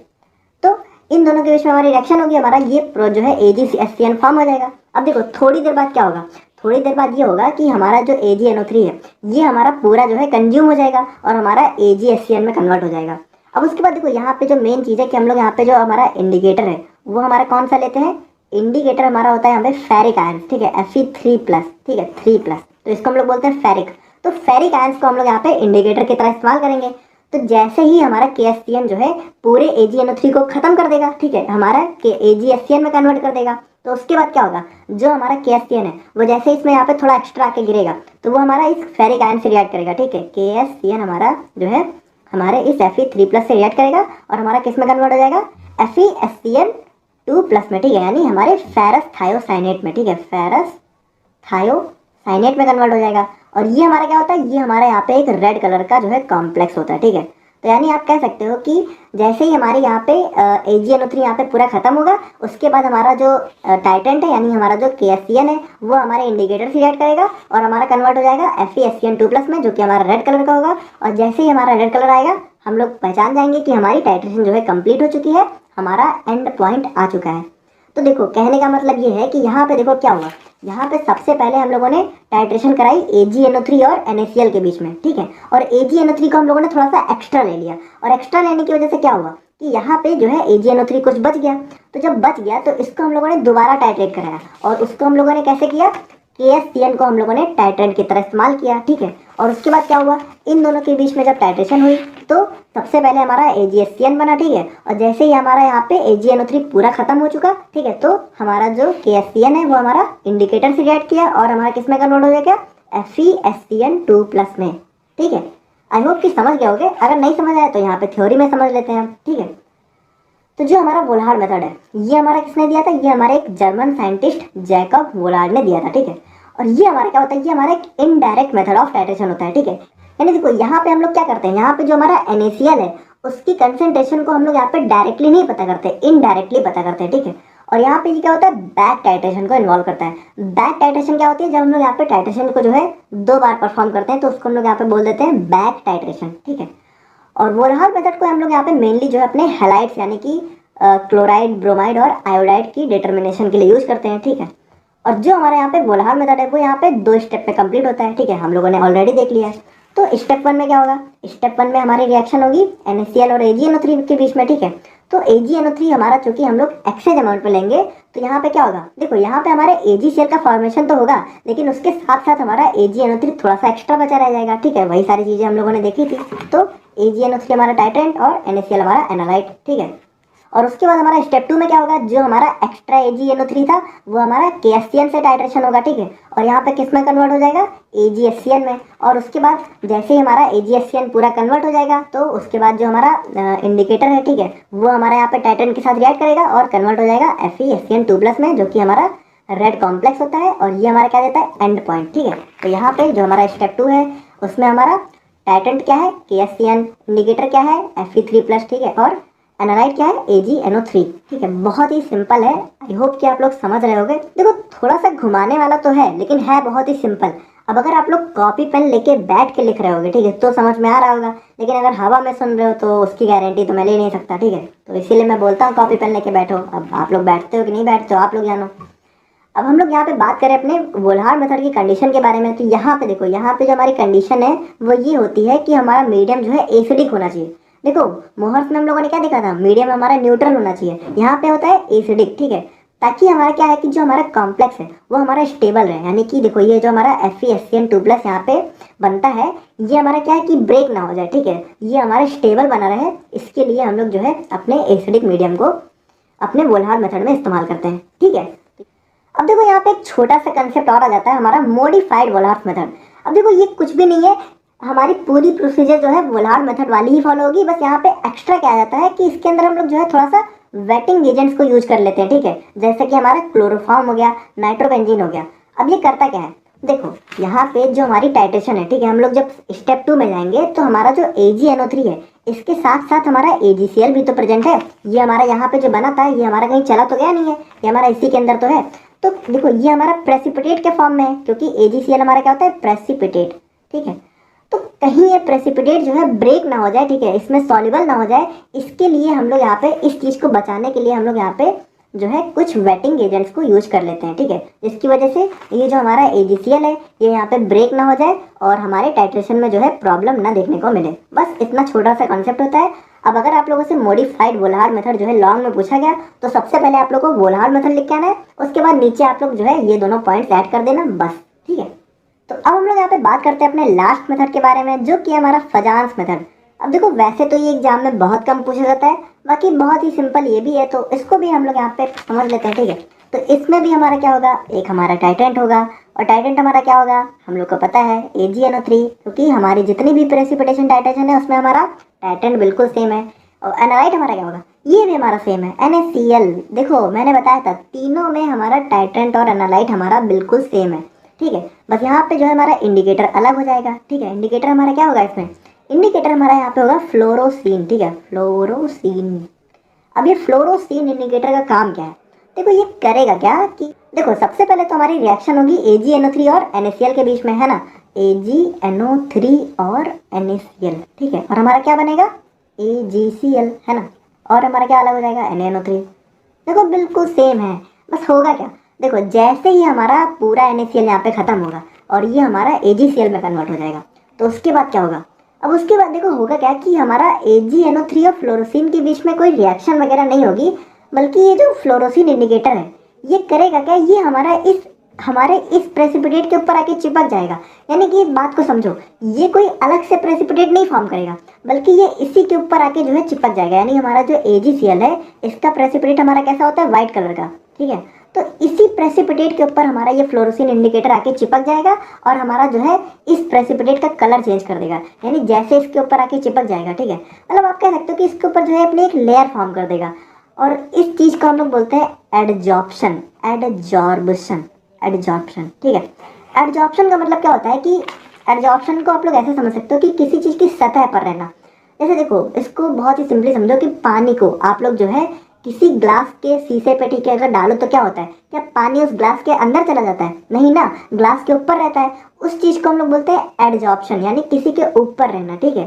तो इन दोनों के बीच में हमारी रिएक्शन होगी, हमारा ये जो है AgSCN फॉर्म हो जाएगा। अब देखो थोड़ी देर बाद क्या होगा, थोड़ी देर बाद ये होगा कि हमारा जो AgNO3 है ये हमारा पूरा जो है कंज्यूम हो जाएगा और हमारा AgSCN में कन्वर्ट हो जाएगा। अब उसके बाद देखो यहाँ पे जो मेन चीज़ है कि हम लोग यहाँ पे जो हमारा इंडिकेटर है वो हमारा कौन सा लेते हैं, इंडिकेटर हमारा होता है यहाँ पे फेरिक आयंस, ठीक है, Fe3+, ठीक है, 3+, तो इसको हम लोग बोलते हैं फेरिक। तो फेरिक आयंस को हम लोग यहाँ पे इंडिकेटर की तरह इस्तेमाल करेंगे। तो जैसे ही हमारा KSCN जो है पूरे AgNO3 को खत्म कर देगा, ठीक है, हमारा AgSCN में कन्वर्ट कर देगा, तो उसके बाद क्या होगा, जो हमारा KSCN है वो जैसे इसमें यहाँ पे थोड़ा एक्स्ट्रा आके गिरेगा तो वो हमारा इस फेरिक आयन से रिएक्ट करेगा, ठीक है। KSCN हमारा जो है हमारे इस Fe3+ से रिएक्ट करेगा और हमारा किस में कन्वर्ट हो जाएगा, FeSCN2+ में, ठीक है, यानी हमारे फेरस थायोसाइनेट में, ठीक है, फेरस थायोसाइनेट में कन्वर्ट हो जाएगा। और ये हमारा क्या होता है, ये हमारा यहाँ पे एक रेड कलर का जो है कॉम्प्लेक्स होता है, ठीक है। तो यानी आप कह सकते हो कि जैसे ही हमारे यहाँ पे AgNO3 यहाँ पे पूरा खत्म होगा, उसके बाद हमारा जो टाइट्रेंट है यानी हमारा जो KSCN है वो हमारे इंडिकेटर से रिएक्ट करेगा और हमारा कन्वर्ट हो जाएगा FeSCN2+ में, जो कि हमारा रेड कलर का होगा। और जैसे ही हमारा रेड कलर आएगा हम लोग पहचान जाएंगे कि हमारी टाइट्रेशन जो है कंप्लीट हो चुकी है, हमारा एंड पॉइंट आ चुका है। तो देखो कहने का मतलब ये है कि यहाँ पे देखो क्या हुआ, यहाँ पे सबसे पहले हम लोगों ने टाइट्रेशन कराई AgNO3 और NaCl के बीच में, ठीक है, और AgNO3 को हम लोगों ने थोड़ा सा एक्स्ट्रा ले लिया, और एक्स्ट्रा लेने की वजह से क्या हुआ कि यहाँ पे जो है AgNO3 कुछ बच गया। तो जब बच गया तो इसको हम लोगों ने दोबारा टाइट्रेट कराया, और उसको हम लोगों ने कैसे किया, KSCN को हम लोगों ने टाइट्रेंट की तरह इस्तेमाल किया, ठीक है। और उसके बाद क्या हुआ, इन दोनों के बीच में जब टाइट्रेशन हुई तो सबसे पहले हमारा AgSCN बना, ठीक है, और जैसे ही हमारा यहाँ पे AgNO3 पूरा खत्म हो चुका, ठीक है, तो हमारा जो KSCN है वो हमारा इंडिकेटर से रिएक्ट किया और हमारा किस में कन्वर्ट हो जाएगा, FeSCN2+ में, ठीक है। आई होप कि समझ गए होगे, अगर नहीं समझ आया तो यहाँ पे थ्योरी में समझ लेते हैं हम, ठीक है। तो जो हमारा वोलार्ड मेथड है ये हमारा किसने दिया था, ये हमारे एक जर्मन साइंटिस्ट जैकब वोलार्ड ने दिया था, ठीक है। और ये हमारा क्या होता है, ये हमारा एक इनडायरेक्ट मेथड ऑफ टाइट्रेशन होता है, ठीक है। यानी देखो यहाँ पे हम लोग क्या करते हैं, यहाँ पे जो हमारा NaCl है उसकी कंसेंट्रेशन को हम लोग यहाँ पे डायरेक्टली नहीं पता करते, इनडायरेक्टली पता करते हैं, ठीक है। और यहाँ पे ये क्या होता है, बैक टाइट्रेशन को इन्वॉल्व करता है। बैक टाइट्रेशन क्या होती है, जब हम लोग यहाँ पे टाइट्रेशन को जो है 2 बार परफॉर्म करते हैं तो उसको हम लोग यहाँ पे बोल देते हैं बैक टाइट्रेशन, ठीक है। और वोल्हार मेथड को हम लोग यहाँ पे मेनली जो है अपने हैलाइड्स यानी कि क्लोराइड, ब्रोमाइड और आयोडाइड की डिटर्मिनेशन के लिए यूज करते हैं, ठीक है। और जो हमारे यहाँ पे वोल्हार मेथड है वो यहाँ पे 2 स्टेप में कंप्लीट होता है, ठीक है, हम लोगों ने ऑलरेडी देख लिया है। तो स्टेप 1 में क्या होगा, स्टेप 1 में हमारी रिएक्शन होगी NaCl और AgNO3 के बीच में, ठीक है। तो AgNO3 हमारा चूंकि हम लोग एक्सेज अमाउंट पे लेंगे तो यहाँ पे क्या होगा, देखो यहाँ पे हमारे AgCl का फॉर्मेशन तो होगा लेकिन उसके साथ साथ हमारा AgNO3 थोड़ा सा एक्स्ट्रा बचा रह जाएगा, ठीक है। वही सारी चीजें हम लोगों ने देखी थी। तो AgNO3 हमारा टाइट्रेंट और NaCl हमारा एनालाइट, ठीक है। और उसके बाद हमारा स्टेप 2 में क्या होगा, जो हमारा एक्स्ट्रा AgNO3 था वो हमारा KHCl से टाइट्रेशन होगा, ठीक है। और यहाँ पे किस में कन्वर्ट हो जाएगा, AgHCl में। और उसके बाद जैसे ही हमारा AgHCl पूरा कन्वर्ट हो जाएगा तो उसके बाद जो हमारा इंडिकेटर है, ठीक है, वो हमारा यहाँ पे टाइट्रेंट के साथ रिएक्ट करेगा और कन्वर्ट हो जाएगा FeSCN2+ में, जो कि हमारा रेड कॉम्प्लेक्स होता है। और ये हमारा क्या देता है, एंड पॉइंट, ठीक है। तो यहाँ पे जो हमारा स्टेप 2 है उसमें हमारा टाइट्रेंट क्या है, KHCl, इंडिकेटर क्या है, Fe3+, ठीक है, और एनालाइट क्या है, AgNO3, ठीक है। बहुत ही सिंपल है, आई होप कि आप लोग समझ रहे होगे। देखो थोड़ा सा घुमाने वाला तो है लेकिन है बहुत ही सिंपल। अब अगर आप लोग कॉपी पेन लेके बैठ के लिख रहे होगे, ठीक है, तो समझ में आ रहा होगा, लेकिन अगर हवा में सुन रहे हो तो उसकी गारंटी तो मैं ले नहीं सकता, ठीक है। तो इसीलिए मैं बोलता हूँ कॉपी पेन लेके बैठो। अब आप लोग बैठते हो कि नहीं बैठते हो आप लोग जानो। अब हम लोग यहाँ पे बात करें अपने वोल्हार मेथड की कंडीशन के बारे में, तो यहाँ पे देखो, यहाँ पे जो हमारी कंडीशन है वो ये होती है कि हमारा मीडियम जो है एसिडिक होना चाहिए। देखो मोहर्स में हम लोगों ने क्या देखा था, मीडियम हमारा न्यूट्रल होना चाहिए, यहाँ पे होता है एसिडिक, ठीक है। ताकि हमारा क्या है कि जो हमारा कॉम्प्लेक्स है वो हमारा स्टेबल रहे, यानी कि देखो ये जो हमारा FeSCN2+ यहाँ पे बनता है ये हमारा क्या है कि ब्रेक ना हो जाए, ठीक है, ये हमारा स्टेबल बना रहे। इसके लिए हम लोग जो है अपने एसिडिक मीडियम को अपने वोल्हार मेथड में इस्तेमाल करते हैं, ठीक है। अब देखो यहाँ पे एक छोटा सा कंसेप्ट और आ जाता है, हमारा मॉडिफाइड वोल्हार मेथड। अब देखो ये कुछ भी नहीं है, हमारी पूरी प्रोसीजर जो है वोल्हार मेथड वाली ही फॉलो होगी, बस यहाँ पे एक्स्ट्रा क्या आ जाता है कि इसके अंदर हम लोग जो है थोड़ा सा वेटिंग एजेंट्स को यूज कर लेते हैं, ठीक है। जैसे कि हमारा क्लोरोफॉर्म हो गया, नाइट्रोबेंजीन हो गया। अब ये करता क्या है, देखो यहाँ पे जो हमारी टाइट्रेशन है, ठीक है, हम लोग जब स्टेप 2 में जाएंगे तो हमारा जो AgNO3 है इसके साथ साथ हमारा AgCl भी तो प्रेजेंट है। ये हमारा यहाँ पे जो बना था ये हमारा कहीं चला तो गया नहीं है, ये हमारा इसी के अंदर तो है। तो देखो ये हमारा प्रेसिपिटेट के फॉर्म में है, क्योंकि AgCl हमारा क्या होता है, प्रेसिपिटेट, ठीक है। तो कहीं ये प्रेसिपिटेट जो है ब्रेक ना हो जाए, ठीक है, इसमें सॉल्युबल ना हो जाए, इसके लिए हम लोग यहाँ पे इस चीज़ को बचाने के लिए हम लोग यहाँ पे जो है कुछ वेटिंग एजेंट्स को यूज कर लेते हैं, ठीक है। जिसकी वजह से ये जो हमारा AgCl है ये यहाँ पे ब्रेक ना हो जाए और हमारे टाइट्रेशन में जो है प्रॉब्लम ना देखने को मिले। बस इतना छोटा सा कॉन्सेप्ट होता है। अब अगर आप लोगों से मॉडिफाइड वोल्हार मेथड जो है लॉन्ग में पूछा गया तो सबसे पहले आप लोग को वोल्हार मेथड लिख के आना है, उसके बाद नीचे आप लोग जो है ये दोनों पॉइंट्स ऐड कर देना, बस, ठीक है। तो अब हम लोग यहाँ पे बात करते हैं अपने लास्ट मेथड के बारे में, जो कि हमारा फजान्स मेथड। अब देखो वैसे तो ये एग्जाम में बहुत कम पूछा जाता है, बाकी बहुत ही सिंपल ये भी है, तो इसको भी हम लोग यहाँ पे समझ लेते हैं, ठीक है। तो इसमें भी हमारा क्या होगा, एक हमारा टाइट्रेंट होगा, और टाइट्रेंट हमारा क्या होगा हम लोग को पता है AgNO3, क्योंकि हमारी जितनी भी प्रेसिपिटेशन टाइट्रेशन है उसमें हमारा टाइट्रेंट बिल्कुल सेम है। और एनालाइट हमारा क्या होगा, ये भी हमारा सेम है, NaCl। देखो मैंने बताया था तीनों में हमारा टाइट्रेंट और एनालाइट हमारा बिल्कुल सेम है, ठीक है। बस यहाँ पे जो है हमारा इंडिकेटर अलग हो जाएगा, ठीक है। इंडिकेटर हमारा क्या होगा, इसमें इंडिकेटर हमारा यहाँ पे होगा फ्लोरोसीन, ठीक है, फ्लोरोसीन। अब ये फ्लोरोसीन इंडिकेटर का काम क्या है, देखो ये करेगा क्या कि देखो सबसे पहले तो हमारी रिएक्शन होगी AgNO3 और NaCl के बीच में, है ना, AgNO3 और NaCl, ठीक है। और हमारा क्या बनेगा, AgCl, है ना। और हमारा क्या अलग हो जाएगा, NaNO3। देखो बिल्कुल सेम है, बस होगा क्या, देखो जैसे ही हमारा पूरा NaCl यहाँ पे खत्म होगा और ये हमारा AgCl में कन्वर्ट हो जाएगा, तो उसके बाद क्या होगा, अब उसके बाद देखो होगा क्या कि हमारा AgNO3 और फ्लोरोसिन के बीच में कोई रिएक्शन वगैरह नहीं होगी, बल्कि ये जो फ्लोरोसिन इंडिकेटर है ये करेगा क्या, ये हमारे इस प्रेसिपिटेट के ऊपर आके चिपक जाएगा। यानी कि इस बात को समझो, ये कोई अलग से प्रेसिपिटेट नहीं फॉर्म करेगा, बल्कि ये इसी के ऊपर आके जो है चिपक जाएगा। यानी हमारा जो AgCl है इसका प्रेसिपिटेट हमारा कैसा होता है, व्हाइट कलर का, ठीक है। तो इसी प्रेसिपिटेट के ऊपर हमारा ये फ्लोरोसिन इंडिकेटर आके चिपक जाएगा और हमारा जो है इस प्रेसिपिटेट का कलर चेंज कर देगा, यानी जैसे इसके ऊपर आके चिपक जाएगा, ठीक है। मतलब आप कह सकते हो कि इसके ऊपर जो है अपनी एक लेयर फॉर्म कर देगा, और इस चीज को हम लोग बोलते हैं एडजॉर्प्शन, एडजॉर्प्शन, ठीक है। एडजॉर्प्शन का मतलब क्या होता है कि एडजॉर्प्शन को आप लोग ऐसे समझ सकते हो कि किसी चीज की सतह पर रहना। जैसे देखो इसको बहुत ही सिंपली समझो कि पानी को आप लोग जो है किसी ग्लास के शीशे पे, ठीक है, अगर डालो तो क्या होता है, क्या पानी उस ग्लास के अंदर चला जाता है? नहीं ना, ग्लास के ऊपर रहता है। उस चीज को हम लोग बोलते हैं एडजॉर्प्शन, यानी किसी के ऊपर रहना, ठीक है।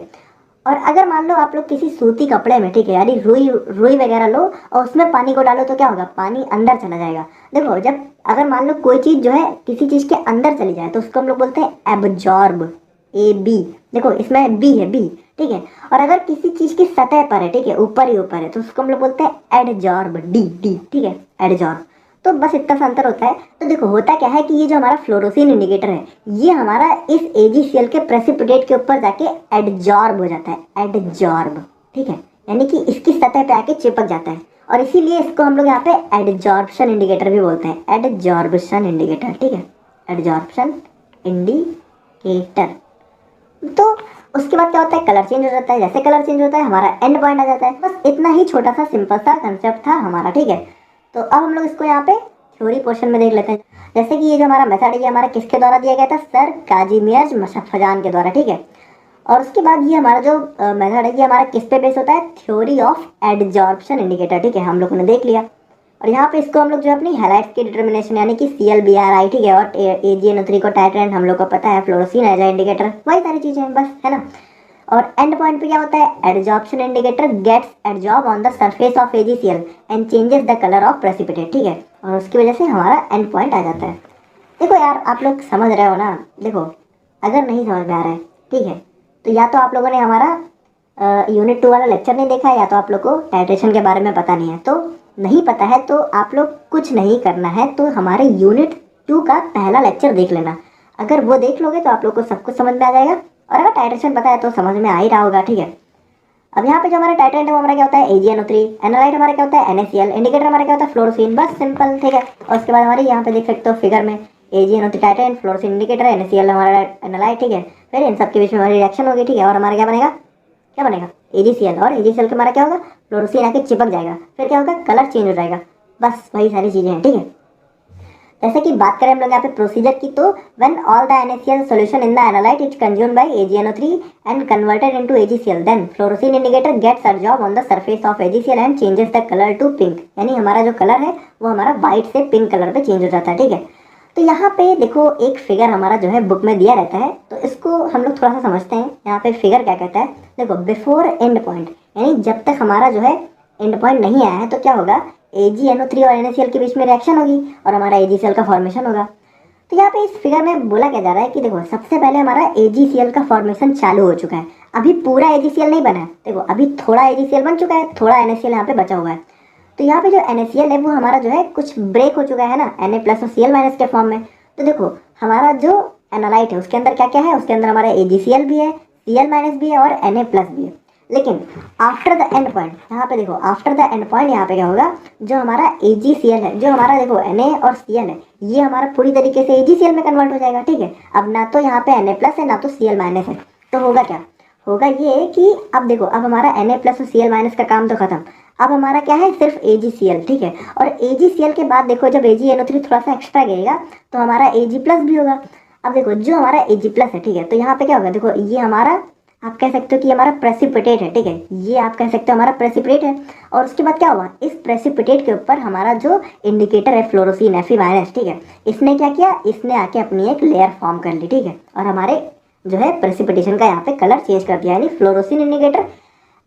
और अगर मान लो आप लोग किसी सूती कपड़े में, ठीक है, यानी रुई रुई वगैरह लो और उसमें पानी को डालो तो क्या होगा, पानी अंदर चला जाएगा। देखो, जब अगर मान लो कोई चीज जो है किसी चीज के अंदर चली जाए तो उसको हम लोग बोलते हैं एब्जॉर्ब, ए बी। देखो इसमें बी है, बी, ठीक है। और अगर किसी चीज की सतह पर है, ठीक है, ऊपर ही ऊपर है, तो उसको हम लोग बोलते हैं एडजॉर्ब, डी डी, ठीक है, एडजॉर्ब। तो बस इतना सा अंतर होता है। तो देखो होता क्या है कि ये जो हमारा फ्लोरोसिन इंडिकेटर है, ये हमारा इस एजीसीएल के प्रेसिपिटेट के ऊपर जाके एडजॉर्ब हो जाता है, एडजॉर्ब, ठीक है, यानी कि इसकी सतह पे आके चिपक जाता है। और इसीलिए इसको हम लोग यहाँ पे एडजॉर्प्शन इंडिकेटर भी बोलते हैं, एडजॉर्प्शन इंडिकेटर, ठीक है, एडजॉर्प्शन इंडिकेटर। तो उसके बाद क्या होता है, कलर चेंज हो जाता है। जैसे कलर चेंज होता है हमारा एंड पॉइंट आ जाता है। बस इतना ही छोटा सा सिंपल सा कंसेप्ट था हमारा, ठीक है। तो अब हम लोग इसको यहाँ पे थ्योरी पोर्शन में देख लेते हैं। जैसे कि ये जो हमारा मेथड है, ये हमारा किसके द्वारा दिया गया था, सर काजिमियर्स मशफ्फजान के द्वारा, ठीक है। और उसके बाद ये हमारा जो मेथड है, ये हमारा किस पे बेस होता है, थ्योरी ऑफ एडजॉर्प्शन इंडिकेटर, ठीक है, हम लोगों ने देख लिया। और यहाँ पे इसको हम लोग जो अपनी हैलाइट्स की डिटर्मिनेशन यानी कि CLBRI, ठीक है, और AgNO3 को टाइट्रेंट हम लोग को पता है, फ्लोरोसिन है इंडिकेटर, वही सारी चीजें हैं, बस, है ना। और एंड पॉइंट पे क्या होता है, adsorption indicator gets adsorb on the surface of AgCl and changes the colour of precipitate, ठीक है। और उसकी वजह से हमारा एंड पॉइंट आ जाता है। देखो यार, आप लोग समझ रहे हो ना। देखो अगर नहीं समझ में आ रहा है, ठीक है, तो या तो आप लोगों ने हमारा यूनिट 2 वाला लेक्चर नहीं देखा है, या तो आप लोग को टाइट्रेशन के बारे में पता नहीं है। तो नहीं पता है तो आप लोग कुछ नहीं करना है, तो हमारे यूनिट 2 का पहला लेक्चर देख लेना। अगर वो देख लोगे तो आप लोग को सब कुछ समझ में आ जाएगा। और अगर टाइट्रेशन पता है तो समझ में आ ही रहा होगा, ठीक है। अब यहाँ पे जो हमारा टाइट्रेंट है वो हमारा क्या होता है, AgNO3, एनालाइट हमारा क्या होता है, NaCl, इंडिकेटर हमारा क्या होता है, फ्लोरोसिन, बस सिंपल, ठीक है। और उसके बाद हमारे यहाँ पे देख सकते हो फिगर में, AgNO3 titrant, fluorescein indicator, NaCl हमारा एनालाइट, ठीक है। फिर इन सबके बीच में हमारी रिएक्शन होगी, ठीक है। और हमारा क्या बनेगा, क्या बनेगा, AgCl, और AgCl के हमारा क्या होगा, फ्लोरोसिन आके चिपक जाएगा। फिर क्या होगा, कलर चेंज हो जाएगा। बस वही सारी चीजें हैं, ठीक है। जैसे कि बात करें हम लोग यहाँ पे प्रोसीजर की, तो when all the NaCl solution in the analyte is consumed by AgNO3 and converted into AgCl, then fluorescein indicator gets absorb on the surface of AgCl and changes the colour to pink, यानी हमारा जो कलर है वो हमारा व्हाइट से पिंक कलर पे चेंज हो जाता है, ठीक है। तो यहाँ पे देखो एक फिगर हमारा जो है बुक में दिया रहता है, तो इसको हम लोग थोड़ा सा समझते हैं। यहाँ पे फिगर क्या कहता है, देखो बिफोर एंड पॉइंट, यानी जब तक हमारा जो है एंड पॉइंट नहीं आया है तो क्या होगा, AgNO3 और NaCl के बीच में रिएक्शन होगी और हमारा AgCl का फॉर्मेशन होगा। तो यहाँ पे इस फिगर में बोला क्या जा रहा है कि देखो सबसे पहले हमारा AgCl का फॉर्मेशन चालू हो चुका है। अभी पूरा AgCl नहीं बना है, देखो अभी थोड़ा AgCl बन चुका है, थोड़ा NaCl यहाँ पे बचा हुआ है। तो यहाँ पे जो NaCl है वो हमारा जो है कुछ ब्रेक हो चुका है ना, Na+ और Cl- के फॉर्म में। तो देखो हमारा जो एनालाइट है उसके अंदर क्या क्या है, उसके अंदर हमारा AgCl भी है, Cl- भी है और Na+ भी है। लेकिन आफ्टर द एंड पॉइंट, यहाँ पे देखो आफ्टर द एंड पॉइंट यहाँ पे क्या होगा, जो हमारा AgCl है, जो हमारा देखो Na और Cl है, ये हमारा पूरी तरीके से AgCl में कन्वर्ट हो जाएगा, ठीक है। अब ना तो यहाँ पे Na+ है ना तो Cl- है, तो होगा क्या, होगा ये कि अब देखो अब हमारा Na+ और Cl- का काम तो खत्म। अब हमारा क्या है, सिर्फ AgCl, ठीक है। और AgCl के बाद देखो जब AgNO3 थोड़ा सा एक्स्ट्रा गिरेगा तो हमारा Ag+ भी होगा। अब देखो जो हमारा Ag+ है, ठीक है, तो यहाँ पे क्या होगा, देखो ये हमारा आप कह सकते हो कि हमारा प्रेसिपिटेट है, ठीक है, ये आप कह सकते हो हमारा प्रेसिपिटेट है। और उसके बाद क्या हुआ, इस प्रेसिपिटेट के ऊपर हमारा जो इंडिकेटर है फ्लोरोसिन Fe-, ठीक है, इसने क्या किया, इसने आके अपनी एक लेयर फॉर्म कर ली, ठीक है। और हमारे जो है प्रेसिपिटेशन का यहाँ पे कलर चेंज कर दिया, यानी fluorescein indicator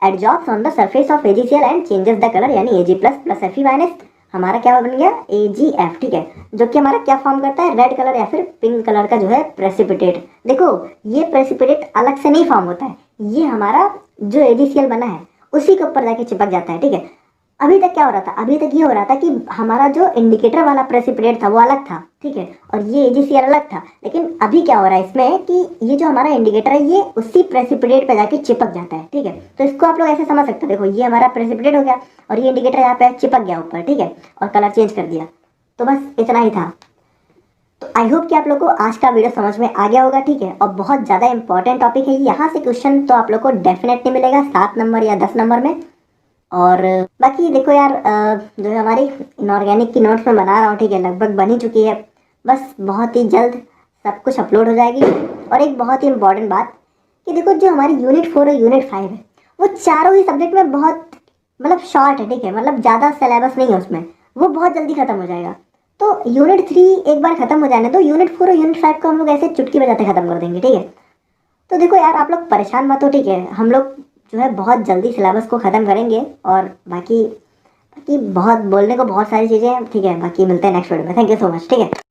adsorbs on the surface of AgCl and changes the colour, यानी Ag+ प्लस Fe-, हमारा क्या बन गया, AgF, ठीक है, जो कि हमारा क्या फॉर्म करता है, रेड कलर या फिर पिंक कलर का जो है प्रेसिपिटेट। देखो ये प्रेसिपिटेट अलग से नहीं फॉर्म होता है, ये हमारा जो AgCl बना है उसी के ऊपर जाके चिपक जाता है, ठीक है। अभी तक क्या हो रहा था, अभी तक ये हो रहा था कि हमारा जो इंडिकेटर वाला प्रेसिपिटेट था वो अलग था, ठीक है, और ये AgCl अलग था। लेकिन अभी क्या हो रहा है इसमें कि ये जो हमारा इंडिकेटर है ये उसी प्रेसिपिटेट पे जाके चिपक जाता है, ठीक है। तो इसको आप लोग ऐसे समझ सकते हो, देखो ये हमारा प्रेसिपिटेट हो गया और ये इंडिकेटर यहाँ पे चिपक गया ऊपर, ठीक है, और कलर चेंज कर दिया। तो बस इतना ही था। तो आई होप कि आप लोग को आज का वीडियो समझ में आ गया होगा, ठीक है। और बहुत ज़्यादा इंपॉर्टेंट टॉपिक है, यहाँ से क्वेश्चन तो आप लोग को डेफिनेटली मिलेगा 7 नंबर या 10 नंबर में। और बाकी देखो यार, जो है हमारी इनऑर्गेनिक की नोट्स में बना रहा हूँ, ठीक है, लगभग बन ही चुकी है, बस बहुत ही जल्द सब कुछ अपलोड हो जाएगी। और एक बहुत ही इंपॉर्टेंट बात कि देखो जो हमारी यूनिट 4 और यूनिट 5 है वो चारों ही सब्जेक्ट में बहुत मतलब शॉर्ट है, ठीक है, मतलब ज़्यादा सिलेबस नहीं है उसमें, वो बहुत जल्दी खत्म हो जाएगा। तो यूनिट 3 एक बार खत्म हो जाने दो, यूनिट 4 और यूनिट 5 को हम लोग ऐसे चुटकी बजाते खत्म कर देंगे, ठीक है। तो देखो यार, आप लोग परेशान मत हो, ठीक है, हम लोग जो है बहुत जल्दी सिलेबस को ख़त्म करेंगे। और बाकी बाकी बहुत बोलने को बहुत सारी चीज़ें हैं, ठीक है, बाकी मिलते हैं नेक्स्ट वीडियो में। थैंक यू सो मच, ठीक है।